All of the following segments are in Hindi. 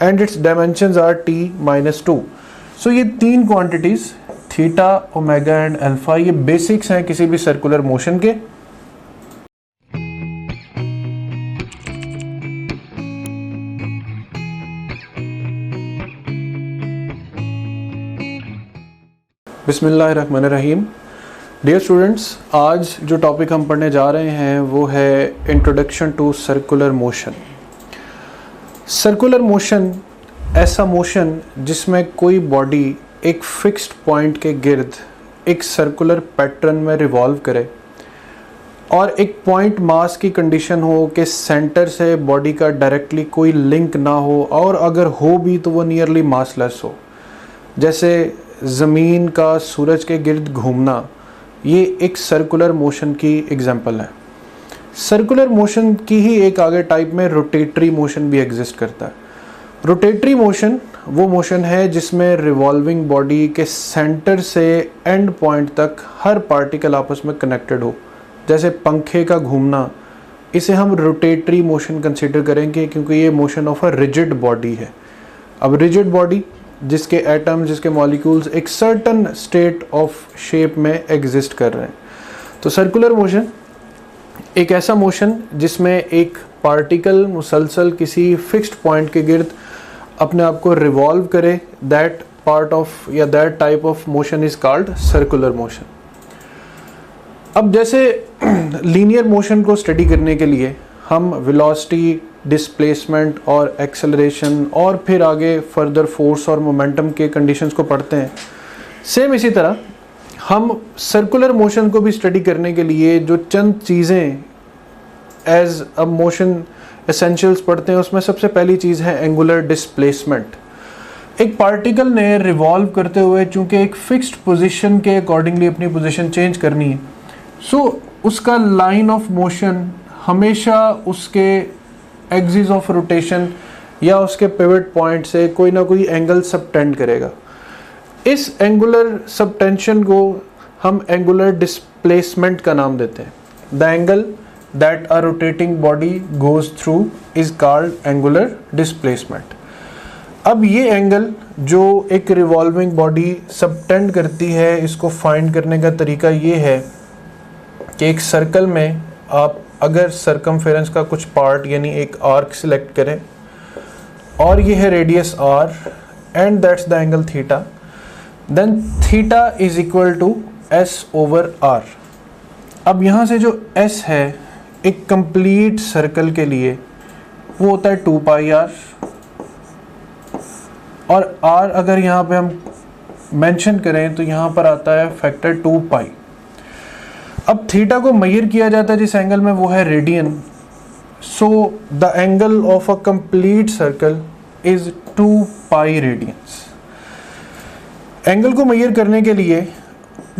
And its dimensions are t-2। So ये तीन quantities theta, omega and alpha ये बेसिक्स हैं किसी भी सर्कुलर मोशन के। बिस्मिल्लाहिर्रहमानिर्रहीम। डियर स्टूडेंट्स, आज जो टॉपिक हम पढ़ने जा रहे हैं वो है introduction to circular motion. Circular motion ऐसा मोशन जिसमें कोई बॉडी एक फिक्स्ड पॉइंट के गिर्द एक सर्कुलर पैटर्न में रिवॉल्व करे और एक पॉइंट मास की कंडीशन हो कि सेंटर से बॉडी का डायरेक्टली कोई लिंक ना हो, और अगर हो भी तो वो नियरली मासलेस हो। जैसे ज़मीन का सूरज के गिर्द घूमना, ये एक सर्कुलर मोशन की एग्जांपल है। सर्कुलर मोशन की ही एक आगे टाइप में रोटेटरी मोशन भी एग्जिस्ट करता है। रोटेटरी मोशन वो मोशन है जिसमें रिवॉल्विंग बॉडी के सेंटर से एंड पॉइंट तक हर पार्टिकल आपस में कनेक्टेड हो। जैसे पंखे का घूमना, इसे हम रोटेटरी मोशन कंसीडर करेंगे क्योंकि ये motion of a rigid body है। अब रिजिड बॉडी जिसके एटम्स, जिसके मॉलिक्यूल्स एक सर्टन स्टेट ऑफ शेप में एग्जिस्ट कर रहे हैं। तो सर्कुलर मोशन एक ऐसा मोशन जिसमें एक पार्टिकल मुसलसल किसी फिक्स्ड पॉइंट के गिर्द अपने आप को रिवॉल्व करे, दैट पार्ट ऑफ या that type of motion is called circular motion. अब जैसे लीनियर मोशन को स्टडी करने के लिए हम वेलोसिटी, डिस्प्लेसमेंट और एक्सेलरेशन और फिर आगे फर्दर फोर्स और मोमेंटम के कंडीशंस को पढ़ते हैं, सेम इसी तरह हम सर्कुलर मोशन को भी स्टडी करने के लिए जो चंद चीज़ें एज अ मोशन एसेंशियल्स पढ़ते हैं, उसमें सबसे पहली चीज़ है एंगुलर डिस्प्लेसमेंट। एक पार्टिकल ने रिवॉल्व करते हुए चूंकि एक फिक्स्ड पोजीशन के अकॉर्डिंगली अपनी पोजीशन चेंज करनी है, सो उसका लाइन ऑफ मोशन हमेशा उसके एक्सिस ऑफ रोटेशन या उसके पिवट पॉइंट से कोई ना कोई एंगल सबटेंड करेगा। इस एंगुलर सबटेंशन को हम एंगुलर डिस्प्लेसमेंट का नाम देते हैं। The angle that a rotating body goes through is called angular displacement. अब ये एंगल जो एक रिवॉल्विंग बॉडी सबटेंड करती है, इसको फाइंड करने का तरीका ये है कि एक सर्कल में आप अगर सरकमफेरेंस का कुछ पार्ट यानी एक आर्क सिलेक्ट करें और ये है radius r and that's the angle theta, then theta is equal to s over r. अब यहाँ से जो एस है एक कंप्लीट सर्कल के लिए वो होता है 2 पाई आर, और आर अगर यहाँ पे हम मेंशन करें तो यहाँ पर आता है फैक्टर 2 पाई। अब थीटा को मेजर किया जाता है जिस एंगल में, वो है radian. So the angle of a complete circle is 2 pi radiance. Angle को मेजर करने के लिए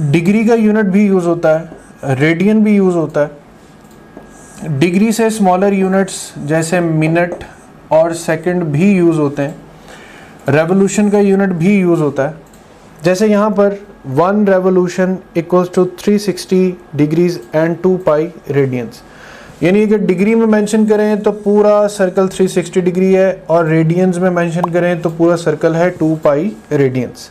डिग्री का यूनिट भी यूज होता है, रेडियन भी यूज होता है। डिग्री से स्मॉलर यूनिट्स जैसे मिनट और सेकंड भी यूज होते हैं। रेवोल्यूशन का यूनिट भी यूज होता है। जैसे यहाँ पर 1 revolution equals to 360 degrees and 2 pi radians. यानी अगर डिग्री में मेंशन करें तो पूरा सर्कल 360 डिग्री है, और रेडियंस में मेंशन करें तो पूरा सर्कल है 2 pi radians.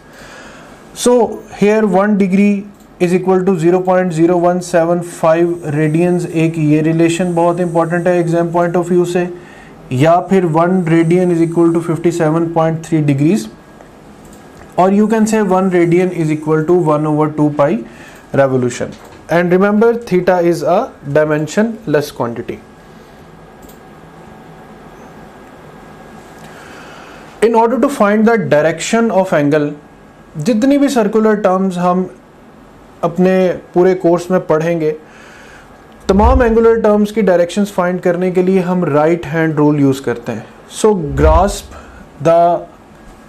So here 1 degree is equal to 0.0175 radians. एक ये रिलेशन बहुत इंपॉर्टेंट है एग्जाम पॉइंट ऑफ व्यू से। या फिर 1 radian is equal to 57.3 degrees, और you can say 1 radian is equal to 1/2 pi revolution. And remember theta is a dimensionless quantity. In order to find the direction of angle, जितनी भी सर्कुलर टर्म्स हम अपने पूरे कोर्स में पढ़ेंगे, तमाम एंगुलर टर्म्स की डायरेक्शंस फाइंड करने के लिए हम राइट हैंड रूल यूज करते हैं। So grasp the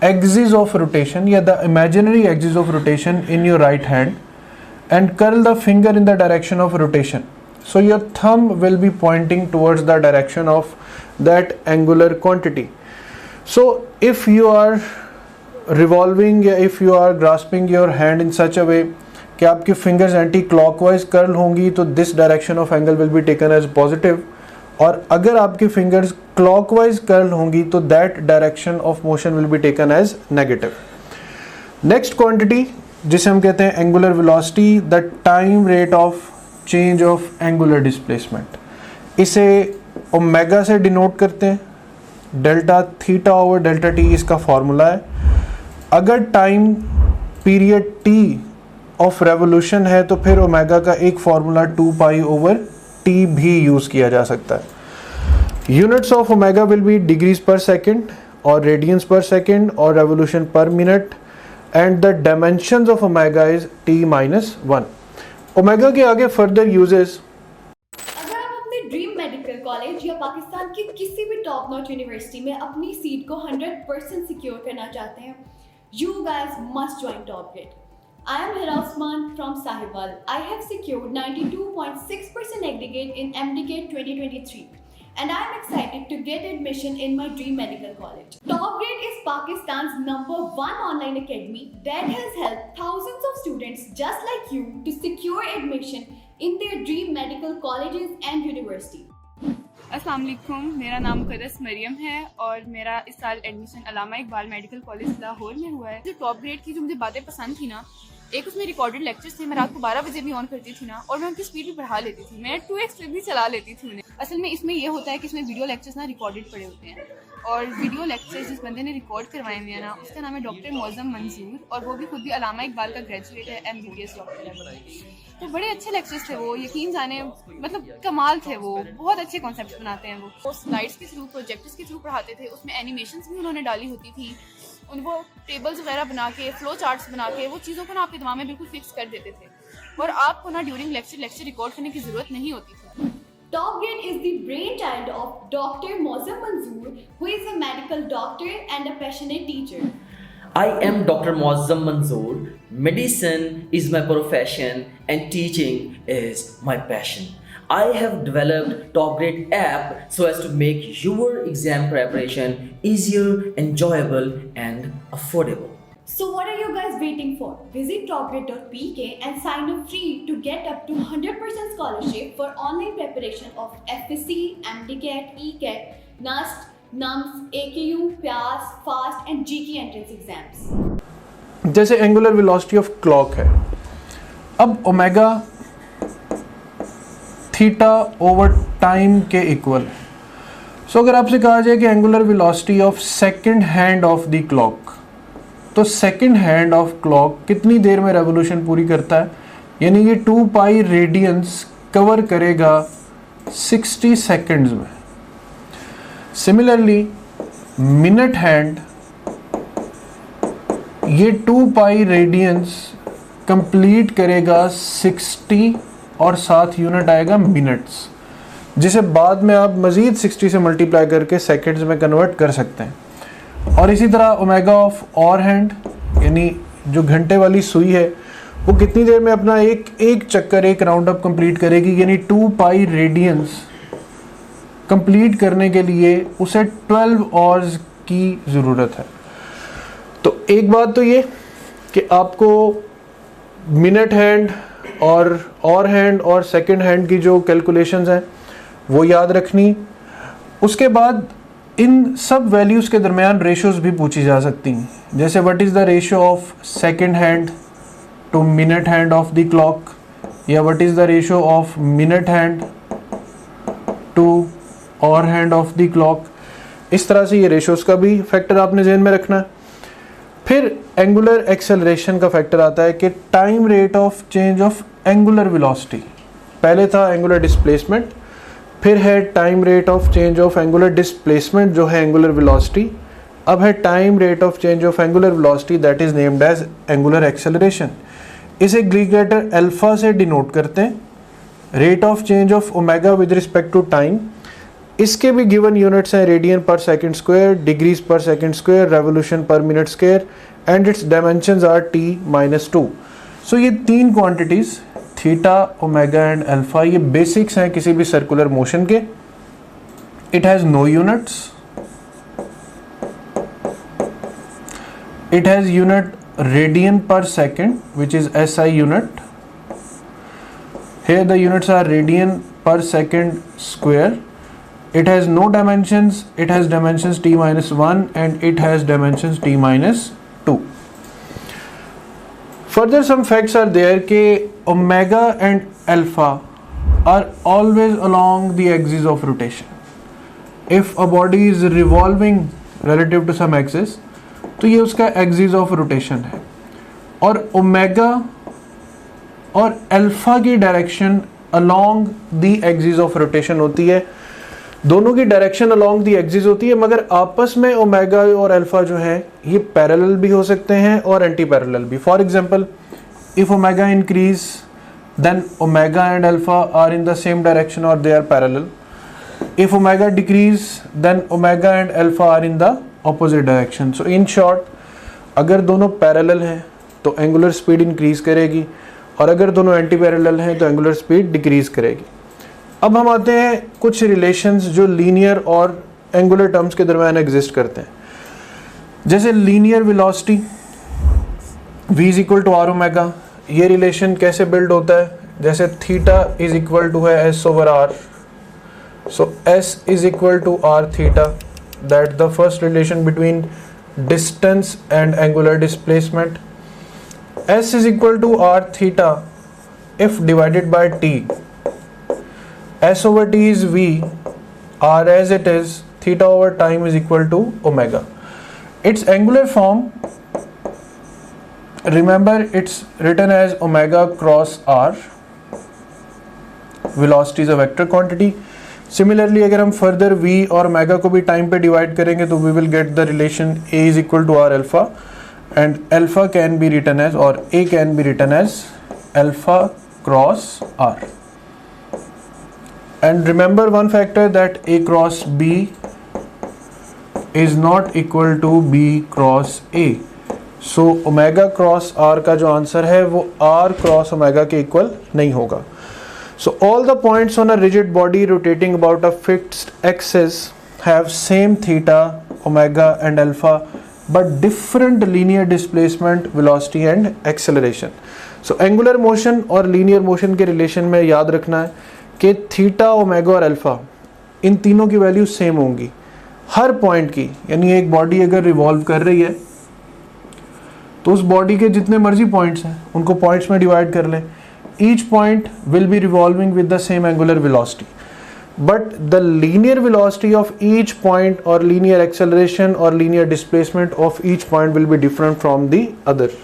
axis of rotation या the imaginary axis of rotation in your right hand and curl the finger in the direction of rotation. So your thumb will be pointing towards the direction of that angular quantity. So if you are revolving या if you are grasping your hand in such a way कि आपकी fingers anti clockwise curl होंगी, तो this direction of angle will be taken as positive, और अगर आपकी फिंगर्स क्लॉकवाइज कर्ल होंगी तो that direction of motion will be taken as negative. Next quantity जिसे हम कहते हैं angular velocity, the time rate of change of angular displacement, इसे ओमेगा से डिनोट करते हैं। Delta theta over delta t इसका फॉर्मूला है। अगर time period t of revolution है तो फिर ओमेगा का एक फॉर्मूला 2 पाई ओवर टी भी यूज किया जा सकता है। Units of omega will be degrees पर सेकेंड और रेडियंस पर सेकेंड और revolution per minute, and the dimensions of omega is t-1। Omega के आगे फर्दर यूजेस, अगर आप अपने ड्रीम मेडिकल कॉलेज या पाकिस्तान की किसी भी टॉप नॉच यूनिवर्सिटी में अपनी सीट को 100% सिक्योर करना चाहते हैं, you guys must join TopGrade. I am Hira Osman from Sahiwal. I have secured 92.6% aggregate in MDCAT 2023 and I am excited to get admission in my dream medical college. TopGrade is Pakistan's #1 online academy that has helped thousands of students just like you to secure admission in their dream medical colleges and university. अस्सलाम वालेकुम, मेरा नाम मुक़द्दस मरियम है और मेरा इस साल एडमिशन अल्लामा इकबाल मेडिकल कॉलेज लाहौर में हुआ है। जो टॉप ग्रेड की जो मुझे बातें पसंद थी ना, एक उसमें रिकॉर्डेड लेक्चर्स थे, मैं रात को 12 बजे भी ऑन करती थी ना, और मैं उनकी स्पीड भी बढ़ा लेती थी, मैं 2x स्पीड भी चला लेती थी उन्हें। असल में इसमें ये होता है कि इसमें वीडियो लेक्चर्स ना रिकॉर्डेड पड़े होते हैं, और वीडियो लेक्चर्स जिस बंदे ने रिकॉर्ड करवाए हुए हैं ना, उसका नाम है डॉक्टर मौज़म मंजूर, और वो भी खुद भी अल्लामा इकबाल का ग्रेजुएट है, MBBS डॉक्टर है। तो बड़े अच्छे लेक्चर्स थे वो, यकीन जाने मतलब कमाल थे वो, बहुत अच्छे कॉन्सेप्ट्स बनाते हैं वो स्लाइड्स के थ्रू, प्रोजेक्टर्स के थ्रू पढ़ाते थे, उसमें एनिमेशंस भी उन्होंने डाली होती थी, उनको टेबल्स वगैरह बना के, फ्लो चार्ट्स बना के, वो चीज़ों को ना आपके दिमाग में बिल्कुल फिक्स कर देते थे, और आपको ना ड्यूरिंग लेक्चर रिकॉर्ड करने की ज़रूरत नहीं होती थी। TopGrade is the brainchild of Dr. Mozam Manzoor, who is a medical doctor and a passionate teacher. I am Dr. Mouazzam Manzoor. Medicine is my profession and teaching is my passion. I have developed TopGrade app so as to make your exam preparation easier, enjoyable and affordable. So what are you guys waiting for? Visit topgrade.pk and sign up free to get up to 100% scholarship for online preparation of FSC, MDCAT, ECAT, NAST, NUMS, AKU, PAS, FAST and GK entrance exams. जैसे एंगुलर वेलोसिटी ऑफ क्लॉक है, अब ओमेगा थीटा ओवर टाइम के इक्वल। सो अगर आपसे कहा जाए कि angular velocity of second hand of the clock, तो सेकंड हैंड ऑफ क्लॉक कितनी देर में रेवोल्यूशन पूरी करता है, यानी ये 2 पाई रेडियंस कवर करेगा 60 सेकंड्स में। सिमिलरली मिनट हैंड ये 2 पाई रेडियंस कंप्लीट करेगा 60 और 7 यूनिट आएगा मिनट्स, जिसे बाद में आप मज़ीद 60 से मल्टीप्लाई करके सेकंड्स में कन्वर्ट कर सकते हैं। और इसी तरह ओमेगा ऑफ और हैंड, यानी जो घंटे वाली सुई है, वो कितनी देर में अपना एक चक्कर, एक राउंड अप कंप्लीट करेगी, यानी 2 पाई रेडियंस कंप्लीट करने के लिए उसे 12 आवर्स की ज़रूरत है। तो एक बात तो ये कि आपको मिनट हैंड और हैंड और सेकंड हैंड की जो कैलकुलेशंस हैं वो याद रखनी। उसके बाद इन सब वैल्यूज़ के दरमियान रेशोज़ भी पूछी जा सकती हैं, जैसे what is the ratio of second hand to minute hand of the clock, या what is the ratio of minute hand to hour hand of the clock. इस तरह से ये रेशोज़ का भी फैक्टर आपने ज़हन में रखना है। फिर एंगुलर एक्सेलरेशन का फैक्टर आता है कि time rate of change of angular velocity, पहले था एंगुलर डिस्प्लेसमेंट, फिर है time rate of change of angular displacement जो है एंगुलर वेलोसिटी, अब है time rate of change of angular velocity that is named as angular acceleration. इसे ग्रीक लेटर अल्फा से डिनोट करते हैं। Rate of change of omega with respect to time, इसके भी गिवन यूनिट्स हैं radian per second square, degrees पर second square, revolution per minute square, and its dimensions are t-2। So ये 3 quantities theta, omega and alpha, ये बेसिक्स हैं किसी भी सर्कुलर मोशन के। It has no units, it has unit radian per second which is SI unit. Here the units are radian per second square, it has no dimensions, it has dimensions t minus 1 and it has dimensions t minus 2. Further, some facts are there that omega and alpha are always along the axis of rotation. If a body is revolving relative to some axis, तो ये उसका axis of rotation है, और ओमेगा और अल्फा की direction along the axis of rotation होती है. दोनों की डायरेक्शन along the axis होती है, मगर आपस में ओमेगा और अल्फा जो है ये पैरेलल भी हो सकते हैं और एंटी पैरेलल भी. For example, if omega increase, then omega and alpha are in the same direction or they are parallel. If omega decrease, then omega and alpha are in the opposite direction. So in short, अगर दोनों parallel हैं तो angular speed increase करेगी, और अगर दोनों एंटी पैरेलल हैं तो angular speed decrease करेगी. अब हम आते हैं कुछ रिलेशंस जो लीनियर और एंगुलर टर्म्स के दरम्यान एग्जिस्ट करते हैं. जैसे linear velocity v is equal to r omega, ये रिलेशन कैसे बिल्ड होता है? जैसे थीटा इज इक्वल टू है s over r, so s is equal to r theta, that the first relation between distance and angular displacement. S is equal to r theta if divided by t. S over t is v, r as it is, theta over time is equal to omega. Its angular form, remember, it's written as omega cross r. Velocity is a vector quantity. Similarly, अगर हम further v और omega को भी time पे divide करेंगे तो we will get the relation a is equal to r alpha, and alpha can be written as, or a can be written as alpha cross r. And remember one factor, that a cross b is not equal to b cross a. So omega cross r का जो आंसर है वो r cross omega के इक्वल नहीं होगा. So all the points on a rigid body rotating about a fixed axis have same theta, omega and alpha, but different linear displacement, velocity and acceleration. So angular motion और linear motion के relation में याद रखना है कि थीटा, ओमेगा और अल्फा इन तीनों की वैल्यू सेम होंगी हर पॉइंट की. यानी एक बॉडी अगर रिवॉल्व कर रही है तो उस बॉडी के जितने मर्जी पॉइंट्स हैं उनको पॉइंट्स में डिवाइड कर लें. Each point will be revolving with the same angular velocity, but the linear velocity of each point और लीनियर एक्सेलरेशन और linear displacement of each point will be different from the other.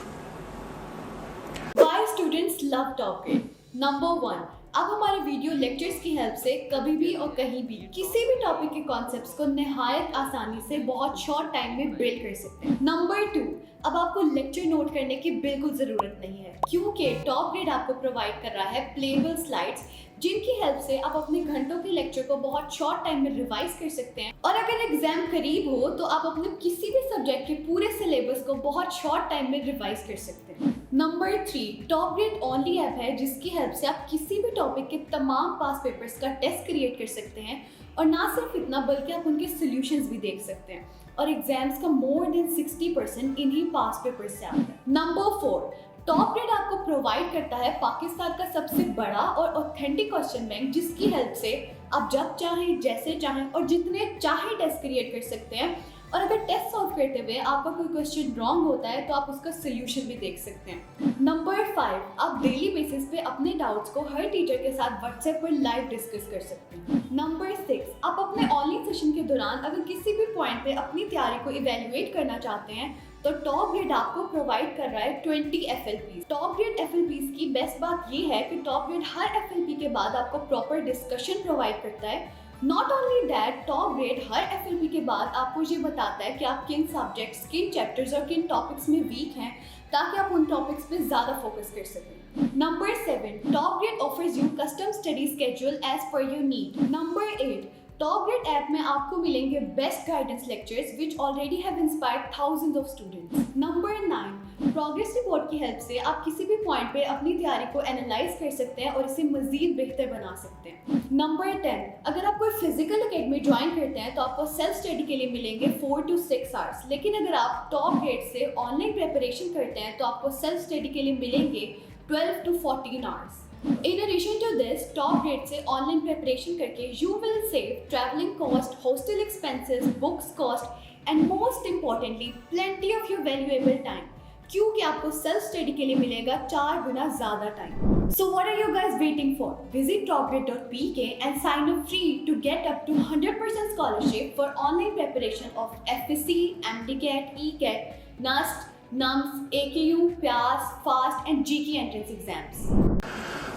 Why students love top grade? Number 1, अब हमारे वीडियो लेक्चर्स की हेल्प से कभी भी और कहीं भी किसी भी टॉपिक के कॉन्सेप्ट्स को निहायत आसानी से बहुत शॉर्ट टाइम में बिल्ड कर सकते हैं. नंबर 2, अब आपको लेक्चर नोट करने की बिल्कुल ज़रूरत नहीं है, क्योंकि टॉप ग्रेड आपको प्रोवाइड कर रहा है प्लेबल स्लाइड्स, जिनकी हेल्प से आप अपने घंटों के लेक्चर को बहुत शॉर्ट टाइम में रिवाइज कर सकते हैं. और अगर एग्जाम करीब हो तो आप अपने किसी भी सब्जेक्ट के पूरे सिलेबस को बहुत शॉर्ट टाइम में रिवाइज कर सकते हैं. Number 3, top grade only app है जिसकी हेल्प से आप किसी भी टॉपिक के तमाम पास पेपर्स का टेस्ट क्रिएट कर सकते हैं, और ना सिर्फ इतना बल्कि आप उनके सॉल्यूशंस भी देख सकते हैं, और एग्जाम्स का मोर देन 60% इन्हीं पास पेपर्स से आता है. नंबर 4, टॉप ग्रेड आपको प्रोवाइड करता है पाकिस्तान का सबसे बड़ा और ऑथेंटिक क्वेश्चन बैंक, जिसकी हेल्प से आप जब चाहें, जैसे चाहें और जितने चाहे टेस्ट क्रिएट कर सकते हैं. और अगर टेस्ट सॉल्व करते हुए आपका कोई क्वेश्चन रॉन्ग होता है तो आप उसका सोल्यूशन भी देख सकते हैं. नंबर 5, आप डेली बेसिस पे अपने डाउट्स को हर टीचर के साथ व्हाट्सएप पर लाइव डिस्कस कर सकते हैं. नंबर 6, आप अपने ऑनलाइन सेशन के दौरान अगर किसी भी पॉइंट पे अपनी तैयारी को इवेल्युएट करना चाहते हैं तो टॉप ग्रेड आपको प्रोवाइड कर रहा है 20 FLPs. टॉप ग्रेड FLPs की बेस्ट बात ये है कि टॉप ग्रेड हर FLP के बाद आपको प्रॉपर डिस्कशन प्रोवाइड करता है. Not only that, top grade her FLP के बाद आपको ये बताता है कि आप किन सब्जेक्ट्स, किन चैप्टर्स और किन टॉपिक्स में वीक हैं, ताकि आप उन टॉपिक्स पे ज़्यादा फोकस कर सकें. Number 7, top grade offers you custom study schedule as per your need. Number 8, top grade app में आपको मिलेंगे best guidance lectures which already have inspired thousands of students. Number 9, progress report की हेल्प से आप किसी भी पॉइंट पे अपनी तैयारी को एनालाइज कर सकते हैं और इसे मजीद बेहतर बना सकते हैं. नंबर 10, अगर आप कोई फिजिकल एकेडमी ज्वाइन करते हैं तो आपको सेल्फ स्टडी के लिए मिलेंगे 4 to 6 आवर्स, लेकिन अगर आप टॉप ग्रेड से ऑनलाइन प्रिपरेशन करते हैं तो आपको सेल्फ स्टडी के लिए मिलेंगे 12 to 14 hours. In addition to this, top grade से online preparation करके you will save traveling cost, hostel expenses, books cost and most importantly plenty of your valuable time. क्योंकि आपको self study के लिए मिलेगा 4 गुना ज़्यादा time. So what are you guys waiting for? Visit topgrade.pk and sign up free to get up to 100% scholarship for online preparation of FSC, MDCAT, ECAT, NAST, NUMS, AKU, PAS, FAST and GK entrance exams.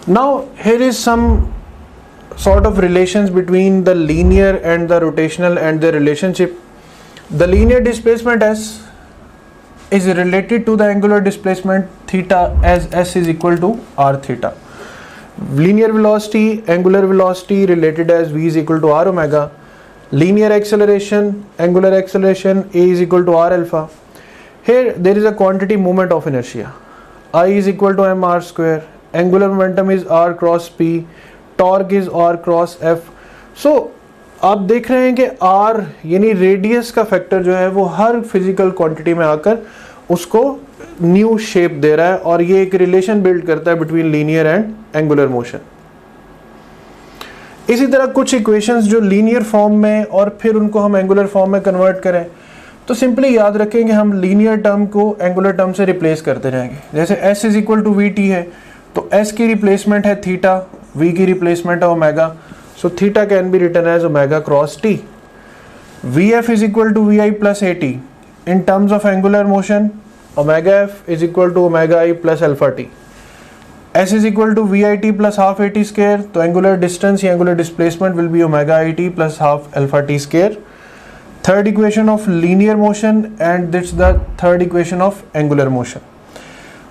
Now here is some sort of relations between the linear and the rotational and their relationship. The linear displacement S is related to the angular displacement theta as S is equal to r theta. Linear velocity, angular velocity related as V is equal to r omega. Linear acceleration, angular acceleration A is equal to r alpha. Here there is a quantity moment of inertia. I is equal to m r square. Angular momentum is r cross p. Torque is r cross f. So आप देख रहे हैं कि r यानी रेडियस का फैक्टर जो है वो हर फिजिकल क्वांटिटी में आकर उसको न्यू शेप दे रहा है और ये एक रिलेशन बिल्ड करता है between linear and angular motion. इसी तरह कुछ इक्वेशंस जो लीनियर फॉर्म में और फिर उनको हम एंगुलर फॉर्म में कन्वर्ट करें तो सिंपली याद रखें कि हम लीनियर टर्म को एंगुलर टर्म से रिप्लेस करते जाएंगे. जैसे s is equal to v t है तो s की रिप्लेसमेंट है थीटा, v की रिप्लेसमेंट है omega. So theta can be written as omega cross t. Vf is equal to Vi plus At. In terms of angular motion, omega f is equal to omega I plus alpha t. S is equal to Vit plus half At square. So angular distance, angular displacement will be omega It plus half alpha t square. Third equation of linear motion and this is the third equation of angular motion.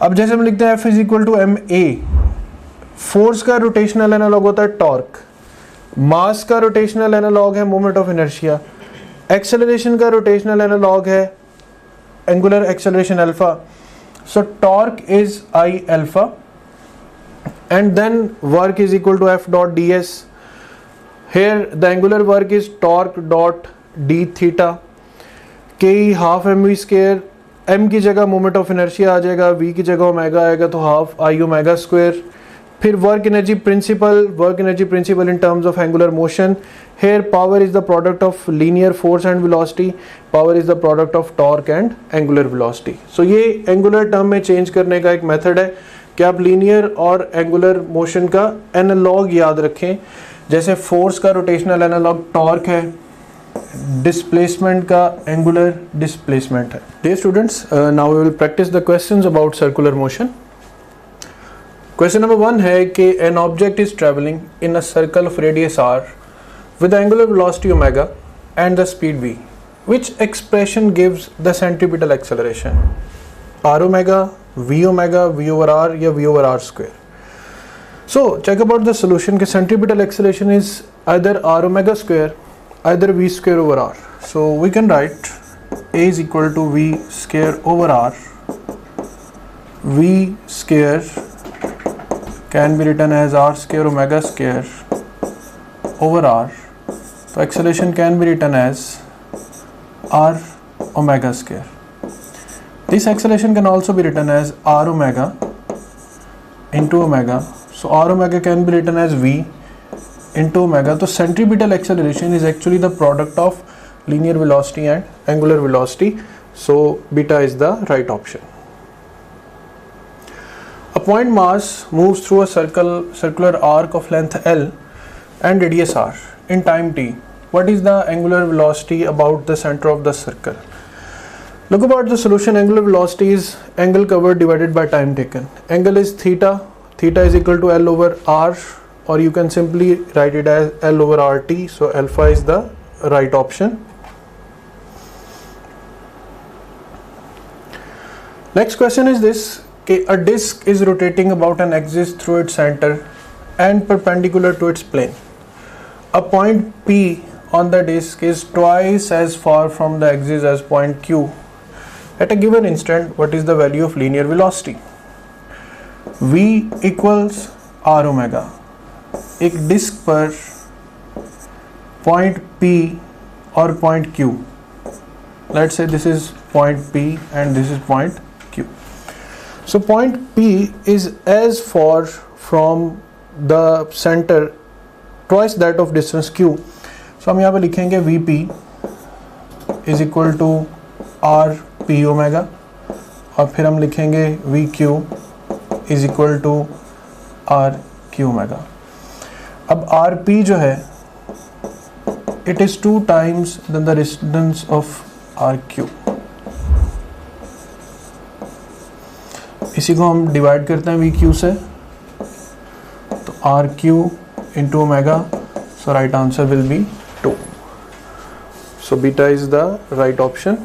अब जैसे हम लिखते हैं F is equal to ma. Force का रोटेशनल एनालॉग होता है टॉर्क. मास का रोटेशनल एनालॉग है मोमेंट ऑफ इनर्शिया. एक्सेलरेशन का रोटेशनल एनालॉग है angular acceleration alpha. So torque is I alpha and then work is equal to F dot D S. Here the angular work is torque dot D theta. के half M V square. M की जगह मोमेंट ऑफ इनर्शिया आ जाएगा, वी की जगह ओमेगा आएगा तो हाफ आई ओमेगा स्क्वेयर. फिर work energy principle in terms of angular motion. Here power is the product of linear force and velocity. Power is the product of torque and angular velocity. So ये एंगुलर टर्म में चेंज करने का एक मेथड है कि आप लीनियर और एंगुलर मोशन का एनालॉग याद रखें. जैसे फोर्स का रोटेशनल एनालॉग टॉर्क है, डिस्प्लेसमेंट का एंगुलर डिस्प्लेसमेंट है. Dear students, now we will practice the questions about circular motion. Question number 1 है कि an object is traveling in a circle of radius r with the angular velocity omega and the speed v. Which expression gives the centripetal acceleration? R omega, v omega, v over r या v over r square. So check about the solution कि centripetal acceleration is either r omega square, either v square over r. So we can write a is equal to v square over r. V square can be written as r square omega square over r. So acceleration can be written as r omega square. This acceleration can also be written as r omega into omega. So r omega can be written as v into omega. So centripetal acceleration is actually the product of linear velocity and angular velocity. So beta is the right option. A point mass moves through a circular arc of length L and radius r in time t. What is the angular velocity about the center of the circle? Look about the solution. Angular velocity is angle covered divided by time taken. Angle is theta. Theta is equal to L over r, or you can simply write it as L over RT. So alpha is the right option. Next question is this. A disk is rotating about an axis through its center and perpendicular to its plane. A point P on the disk is twice as far from the axis as point Q. At a given instant, what is the value of linear velocity? V equals r omega. एक डिस्क पर point P और point Q. Let's say this is point P and this is point Q. So point P is as far from the center twice that of distance q. So हम यहाँ पे लिखेंगे vp is equal to r p omega और फिर हम लिखेंगे vq is equal to r q omega. अब rp जो है it is 2 times than the distance of rq. इसी को हम डिवाइड करते हैं vq से, तो rq into omega, so right answer will be 2. So beta is the right option.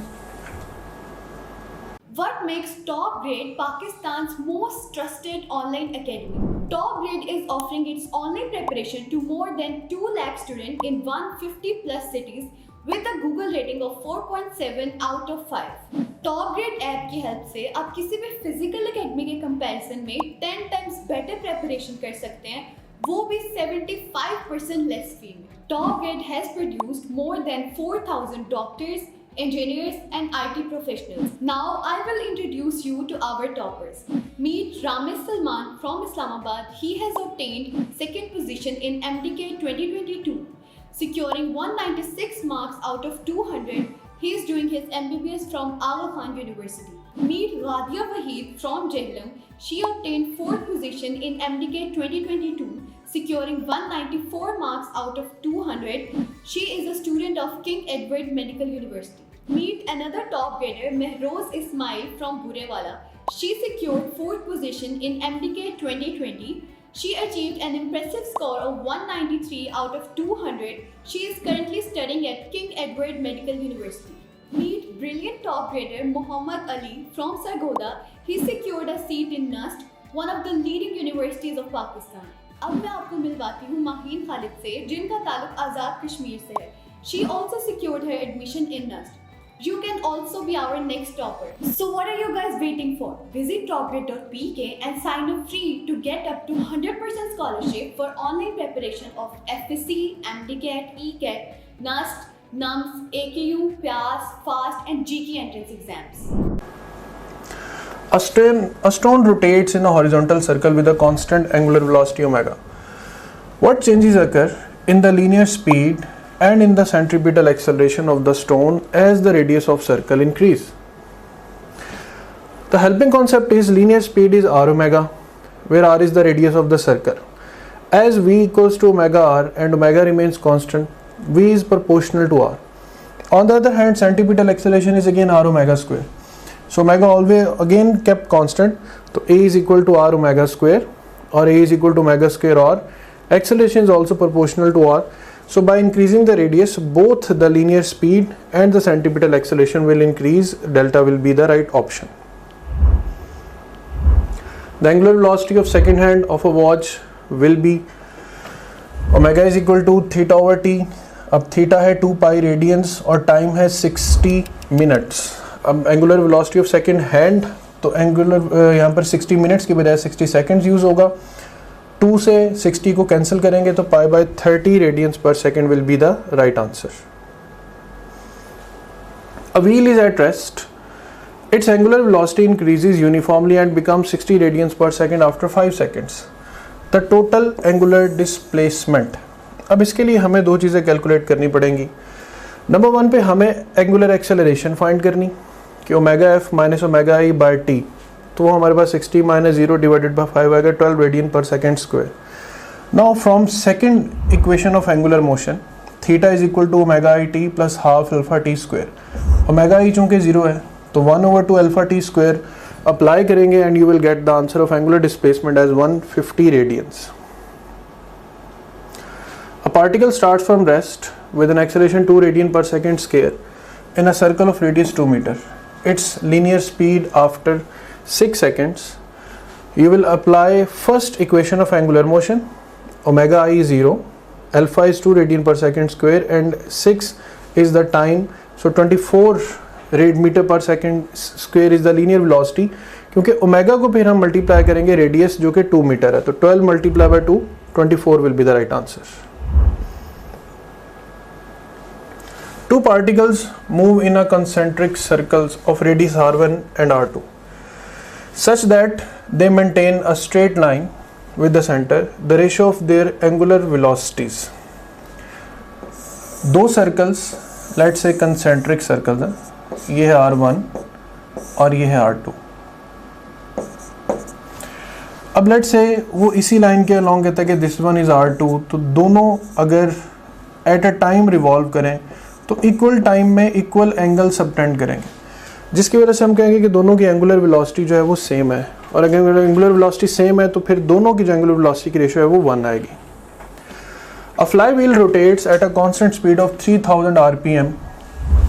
What makes Top Grade Pakistan's most trusted online academy? Top Grade is offering its online preparation to more than 2 lakh students in 150 plus cities with a Google rating of 4.7 out of 5. Top Grade app की हेल्प से आप किसी भी फिजिकल एकेडमी के कंपैरिजन में 10 टाइम्स बेटर प्रिपरेशन कर सकते हैं, वो भी 75% लेस फी में. Top Grade has produced more than 4,000 doctors, engineers and IT professionals. Now I will introduce you to our toppers. Meet Ramesh Salman from Islamabad. He has obtained second position in MDK 2022, securing 196 marks out of 200. He is doing his MBBS from Aga Khan University. Meet Radia Waheed from Jehlam. She obtained 4th position in MDK 2022, securing 194 marks out of 200. She is a student of King Edward Medical University. Meet another top grader, Mehroz Ismail from Burewala. She secured 4th position in MDK 2020. She achieved an impressive score of 193 out of 200. She is currently studying at King Edward Medical University. Meet brilliant top grader Muhammad Ali from Sargodha. He secured a seat in NUST, one of the leading universities of Pakistan. अब मैं आपको मिलवाती हूँ माहीन खालिद से, जिनका ताल्लुक आज़ाद कश्मीर से है. She also secured her admission in NUST. You can also be our next topper. So what are you guys waiting for? Visit topgrade.pk and sign up free to get up to 100% scholarship for online preparation of FSC, MDCAT, ECAT, NUST, NUMS, AKU, PIAS, FAST and GK entrance exams. A stone rotates in a horizontal circle with a constant angular velocity omega. What changes occur in the linear speed and in the centripetal acceleration of the stone as the radius of circle increase? The helping concept is linear speed is r omega, where r is the radius of the circle. As v equals to omega r and omega remains constant, v is proportional to r. On the other hand, centripetal acceleration is again r omega square. So omega always again kept constant, so a is equal to r omega square, or a is equal to omega square r. Acceleration is also proportional to r. So by increasing the radius, both the linear speed and the centripetal acceleration will increase. Delta will be the right option. The angular velocity of second hand of a watch will be omega is equal to theta over t. अब थीटा है 2 पाई रेडियंस और टाइम है 60 मिनट्स. अब angular velocity of second hand, तो एंगुलर यहाँ पर 60 मिनट्स की बजाय 60 सेकंड्स यूज़ होगा. 2 से 60 को कैंसिल करेंगे तो पाई बाय 30 रेडियंस पर second will be the right answer. A wheel is at rest. Its angular velocity increases uniformly and becomes 60 radians per second after 5 seconds. The total angular displacement. अब इसके लिए हमें दो चीज़ें कैलकुलेट करनी पड़ेंगी. नंबर 1 पे हमें एंगुलर एक्सेलरेशन फाइंड करनी कि omega f minus omega i by t, तो वो हमारे पास 60 माइनस 0 डिवाइडेड बाय 5 आएगा 12 radian per second square. Now from second equation of angular motion, theta is equal to omega i t plus half alpha t square. Omega i चूँकि 0 है तो 1/2 अल्फा टी स्क्वायर अप्लाई करेंगे and you will get the answer of angular displacement as 150 radians. A particle starts from rest with an acceleration 2 radian per second square in a circle of radius 2 meter. Its linear speed after 6 seconds. You will apply first equation of angular motion. Omega I is 0, alpha is 2 radian per second square and 6 is the time. So 24 rad meter per second square is the linear velocity. क्योंकि ओमेगा को फिर हम मल्टीप्लाई करेंगे रेडियस जो कि 2 मीटर है, तो 12 multiply by 2, 24 will be the right answer. Two particles move in a concentric circles of radius r1 and r2 such that they maintain a straight line with the center, the ratio of their angular velocities. दो circles, let's say concentric circles हैं, ये है R1 और ये है R2. अब लेट्स से वो इसी लाइन के अलॉन्ग कहता है कि दिस वन इज R2, तो दोनों अगर एट अ टाइम रिवॉल्व करें तो इक्वल टाइम में इक्वल एंगल सबटेंड करेंगे, जिसकी वजह से हम कहेंगे कि दोनों की एंगुलर वेलोसिटी जो है वो सेम है, और अगर एंगुलर वेलोसिटी सेम है तो फिर दोनों की जो एंगुलर वेलोसिटी की रेशियो है वो 1 आएगी. अ fly wheel rotates at a constant speed of 3000 rpm.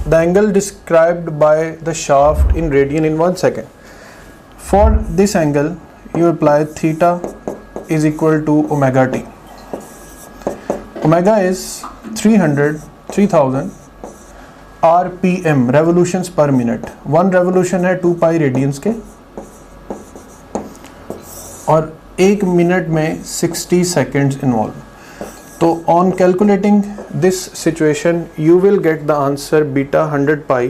The angle described by the shaft in radian in 1 second. For this angle you apply theta is equal to omega t. Omega is 3000 rpm, revolutions per minute. One revolution है 2 pi radians के, और 1 मिनट में 60 seconds involved. तो on calculating this situation you will get the answer beta 100 pi.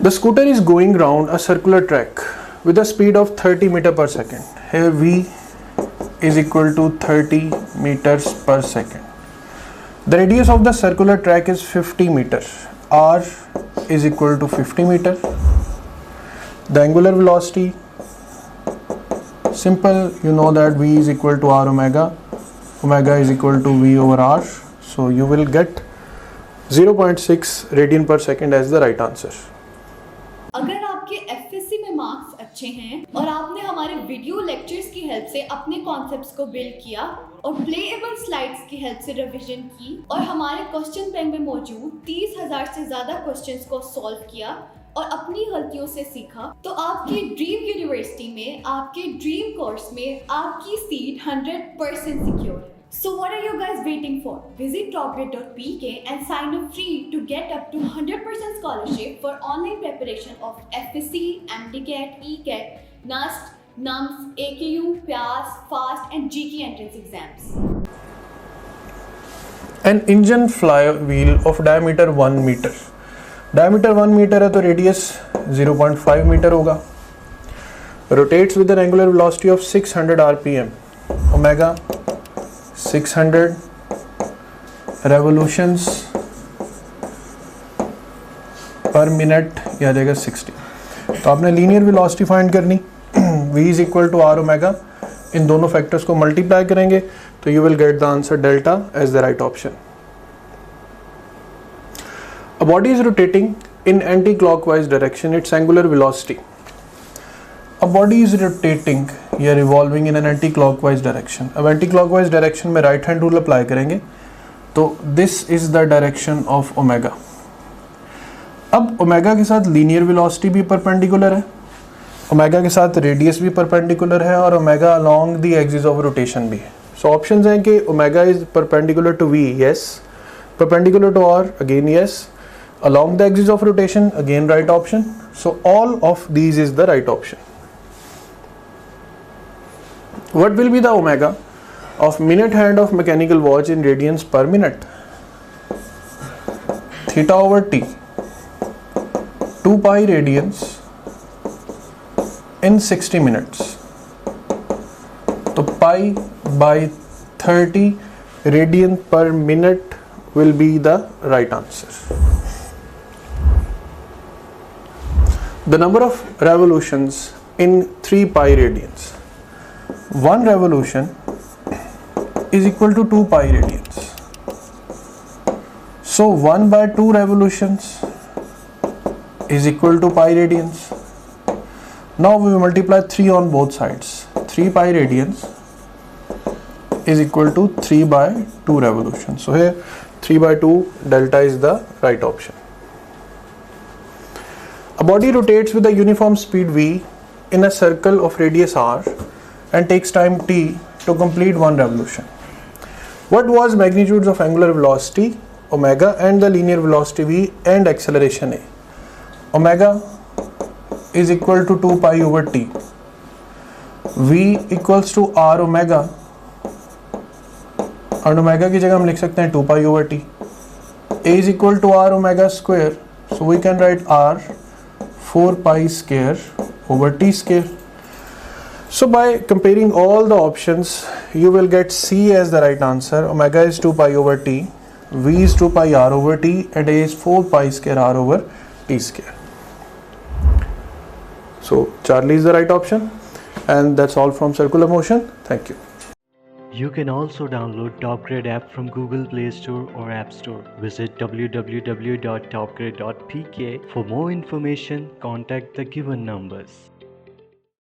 The scooter is going round a circular track with a speed of 30 meters per second. Here V is equal to 30 meters per second. The radius of the circular track is 50 meters. R is equal to 50 meters. The angular velocity, simple, you know that V is equal to R omega. Omega is equal to V over R. So you will get 0.6 radian per second as the right answer. अगर आपके एफएससी में मार्क्स अच्छे हैं और आपने हमारे वीडियो लेक्चर्स की हेल्प से अपने कॉन्सेप्ट्स को बिल्ड किया और प्लेएबल स्लाइड्स की हेल्प से रिवीजन की और हमारे क्वेश्चन बैंक में मौजूद 30,000 से ज्यादा क्वेश्चंस को सॉल्व किया और अपनी गलतियों से सीखा, तो आपकी ड्रीम यूनिवर्सिटी में, आपके ड्रीम कोर्स में आपकी सीट 100% सिक्योर है. So what are you guys waiting for? Visit topgrade.pk and sign up free to get up to 100% scholarship for online preparation of FSC, MDCAT, ECAT, NUST, NUMS, AKU, PAS, FAST and GK entrance exams. An engine flywheel of diameter 1 meter. Diameter 1 meter है तो radius 0.5 meter होगा. Rotates with an angular velocity of 600 rpm. Omega 600 revolutions per minute, यह आ जाएगा 60. तो आपने लीनियर वेलोसिटी फाइंड करनी, v is equal to r omega, इन दोनों फैक्टर्स को मल्टीप्लाई करेंगे तो you will get the answer delta as the right option. A body is rotating in anti clockwise direction, its angular velocity. A body is rotating या revolving in an anti-clockwise direction. अब anti-clockwise direction में right hand rule apply करेंगे तो this is the direction of omega. अब omega के साथ linear velocity भी perpendicular है, omega के साथ radius भी perpendicular है और omega along the axis of rotation भी है. So options हैं कि omega is perpendicular to V, yes. Perpendicular to R, again yes. Along the axis of rotation, again right option. So all of these is the right option. What will be the omega of minute hand of mechanical watch in radians per minute? Theta over t, 2 pi radians in 60 minutes. So pi by 30 radian per minute will be the right answer. The number of revolutions in 3 pi radians. One revolution is equal to 2 pi radians. So 1 by 2 revolutions is equal to pi radians. Now we multiply 3 on both sides. 3 pi radians is equal to 3 by 2 revolutions. So here 3 by 2 delta is the right option. A body rotates with a uniform speed v in a circle of radius r and takes time t to complete one revolution. What was magnitudes of angular velocity omega and the linear velocity v and acceleration a? Omega is equal to 2 pi over t. v equals to r omega, और omega की जगह हम लिख सकते हैं 2 pi over t. a is equal to r omega square, so we can write r 4 pi square over t square. So by comparing all the options, you will get C as the right answer. Omega is 2 pi over t, V is 2 pi r over t, and A is 4 pi square r over t square. So Charlie is the right option, and that's all from circular motion. Thank you. You can also download TopGrade app from Google Play Store or App Store. Visit www.topgrade.pk. For more information, contact the given numbers.